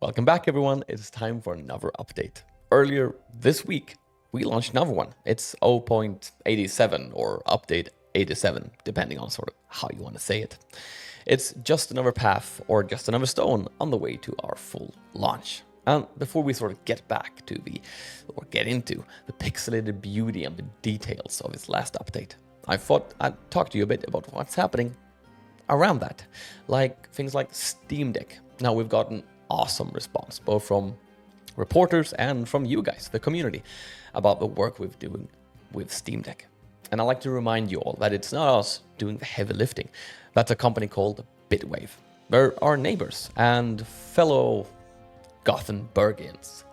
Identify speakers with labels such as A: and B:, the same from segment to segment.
A: Welcome back, everyone. It's time for another update. Earlier this week, we launched another one. It's 0.87 or update 87, depending on sort of how you want to say it. It's just another path or just another stone on the way to our full launch. And before we sort of get into the pixelated beauty and the details of its last update, I thought I'd talk to you a bit about what's happening around that, like things like Steam Deck. Now, we've gotten awesome response, both from reporters and from you guys, the community, about the work we've doing with Steam Deck. And I'd like to remind you all that it's not us doing the heavy lifting. That's a company called Bitwave. They're our neighbors and fellow Gothenburgians.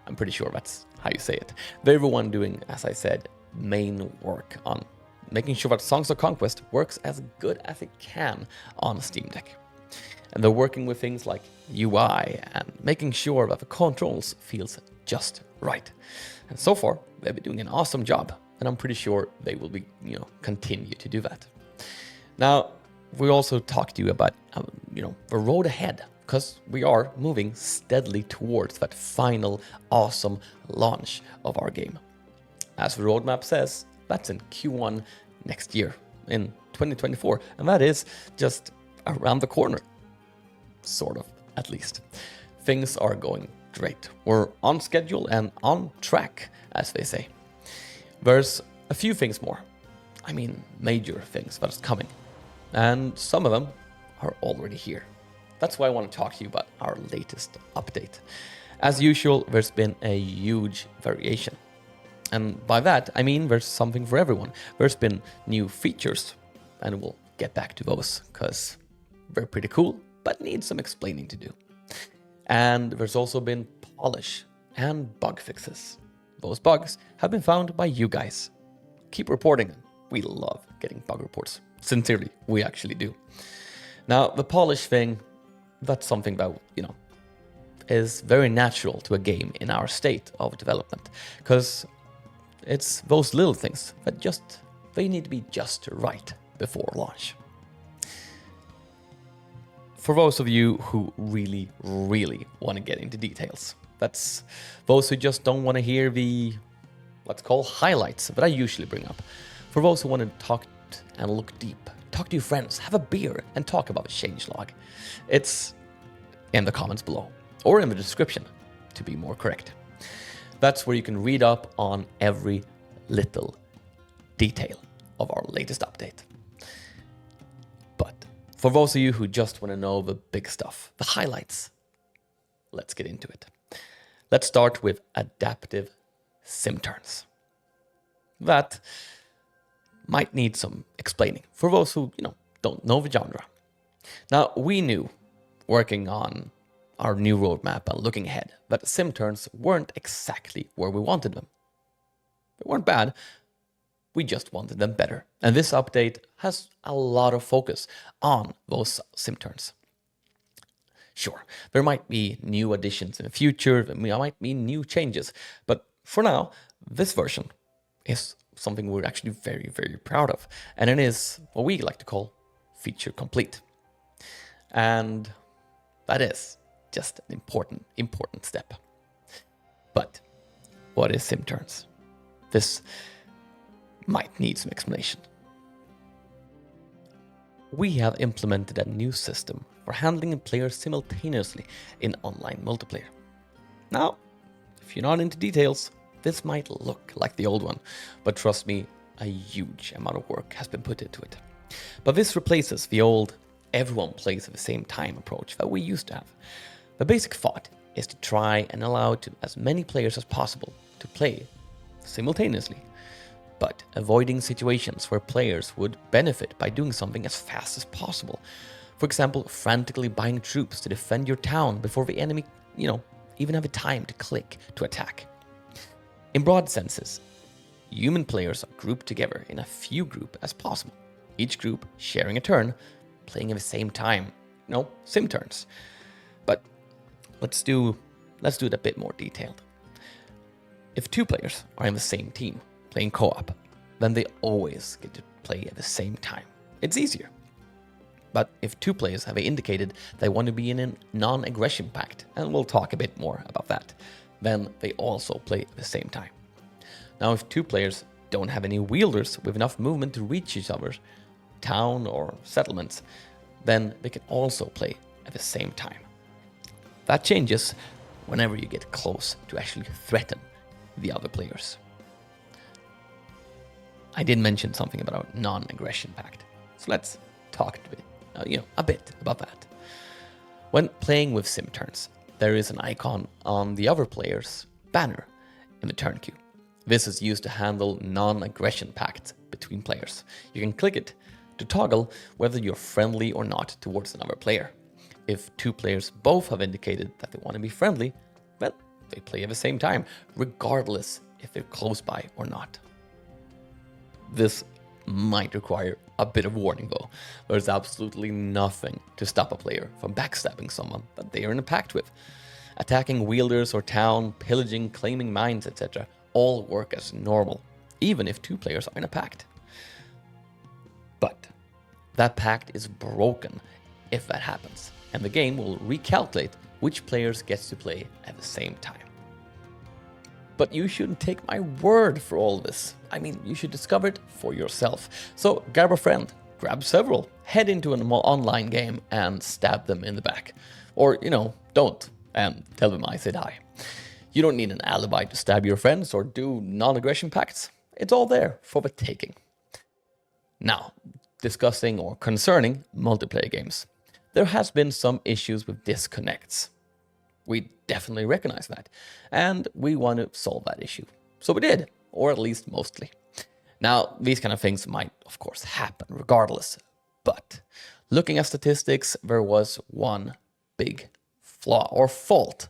A: I'm pretty sure that's how you say it. They're the one doing, as I said, main work on making sure that Songs of Conquest works as good as it can on Steam Deck. And they're working with things like UI and making sure that the controls feels just right. And so far, they've been doing an awesome job, and I'm pretty sure they will be, continue to do that. Now, we also talked to you about, the road ahead, because we are moving steadily towards that final awesome launch of our game. As the roadmap says, that's in Q1 next year, in 2024, and that is just around the corner. Sort of, at least. Things are going great. We're on schedule and on track, as they say. There's a few things more. Major things that's coming. And some of them are already here. That's why I want to talk to you about our latest update. As usual, there's been a huge variation. And by that, I mean there's something for everyone. There's been new features, and we'll get back to those, because they're pretty cool, but need some explaining to do. And there's also been polish and bug fixes. Those bugs have been found by you guys. Keep reporting them. We love getting bug reports. Sincerely, we actually do. Now, the polish thing, that's something that, is very natural to a game in our state of development, because it's those little things that they need to be just right before launch. For those of you who really, really want to get into details, that's those who just don't want to hear the, let's call, highlights that I usually bring up. For those who want to talk and look deep, talk to your friends, have a beer, and talk about the changelog, it's in the comments below, or in the description, to be more correct. That's where you can read up on every little detail of our latest update. But for those of you who just want to know the big stuff, the highlights, let's get into it. Let's start with adaptive sim turns. That might need some explaining for those who, don't know the genre. Now, we knew, working on our new roadmap and looking ahead, that sim turns weren't exactly where we wanted them. They weren't bad, we just wanted them better. And this update has a lot of focus on those sim turns. Sure, there might be new additions in the future, there might be new changes, but for now, this version is something we're actually very, very proud of. And it is what we like to call feature complete. And that is just an important step. But what is sim turns? This might need some explanation. We have implemented a new system for handling players simultaneously in online multiplayer. Now, if you're not into details, this might look like the old one, but trust me, a huge amount of work has been put into it. But this replaces the old everyone plays at the same time approach that we used to have. The basic thought is to try and allow as many players as possible to play simultaneously, but avoiding situations where players would benefit by doing something as fast as possible. For example, frantically buying troops to defend your town before the enemy, even have the time to click to attack. In broad senses, human players are grouped together in a few groups as possible, each group sharing a turn, playing at the same time, sim turns. But let's do it a bit more detailed. If two players are in the same team playing co-op, then they always get to play at the same time. It's easier. But if 2 players have indicated they want to be in a non-aggression pact, and we'll talk a bit more about that, then they also play at the same time. Now, if 2 players don't have any wielders with enough movement to reach each other's town or settlements, then they can also play at the same time. That changes whenever you get close to actually threaten the other players. I did mention something about our non-aggression pact, so let's talk a bit about that. When playing with sim turns, there is an icon on the other player's banner in the turn queue. This is used to handle non-aggression pacts between players. You can click it to toggle whether you're friendly or not towards another player. If 2 players both have indicated that they want to be friendly, well, they play at the same time, regardless if they're close by or not. This might require a bit of warning though. There's absolutely nothing to stop a player from backstabbing someone that they are in a pact with. Attacking wielders or town, pillaging, claiming mines, etc. all work as normal, even if 2 players are in a pact. But that pact is broken if that happens, and the game will recalculate which players gets to play at the same time. But you shouldn't take my word for all this. I mean, you should discover it for yourself. So grab a friend, grab several, head into an online game and stab them in the back. Or, don't, and tell them I said hi. You don't need an alibi to stab your friends or do non-aggression pacts. It's all there for the taking. Now, discussing or concerning multiplayer games. There has been some issues with disconnects. We definitely recognize that, and we want to solve that issue. So we did, or at least mostly. Now, these kind of things might, of course, happen regardless, but looking at statistics, there was one big flaw or fault,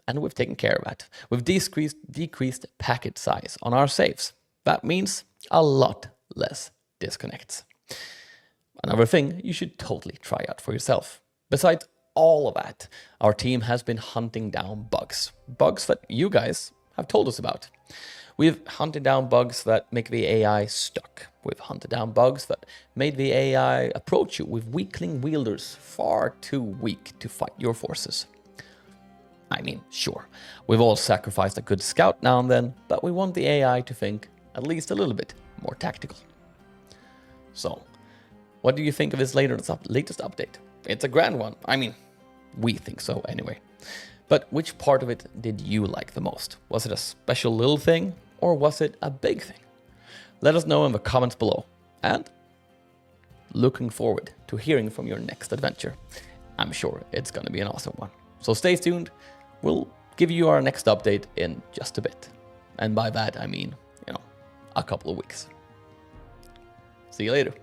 A: and we've taken care of that. We've decreased packet size on our saves. That means a lot less disconnects. Another thing you should totally try out for yourself. Besides all of that, our team has been hunting down bugs that you guys have told us about. We've hunted down bugs that make the AI stuck. We've hunted down bugs that made the AI approach you with weakling wielders far too weak to fight your forces. I mean, sure, we've all sacrificed a good scout now and then, but we want the AI to think at least a little bit more tactical. So, what do you think of this latest update? It's a grand one. I mean, we think so anyway. But which part of it did you like the most? Was it a special little thing, or was it a big thing? Let us know in the comments below. And looking forward to hearing from your next adventure. I'm sure it's going to be an awesome one. So stay tuned. We'll give you our next update in just a bit. And by that, I mean, a couple of weeks. See you later.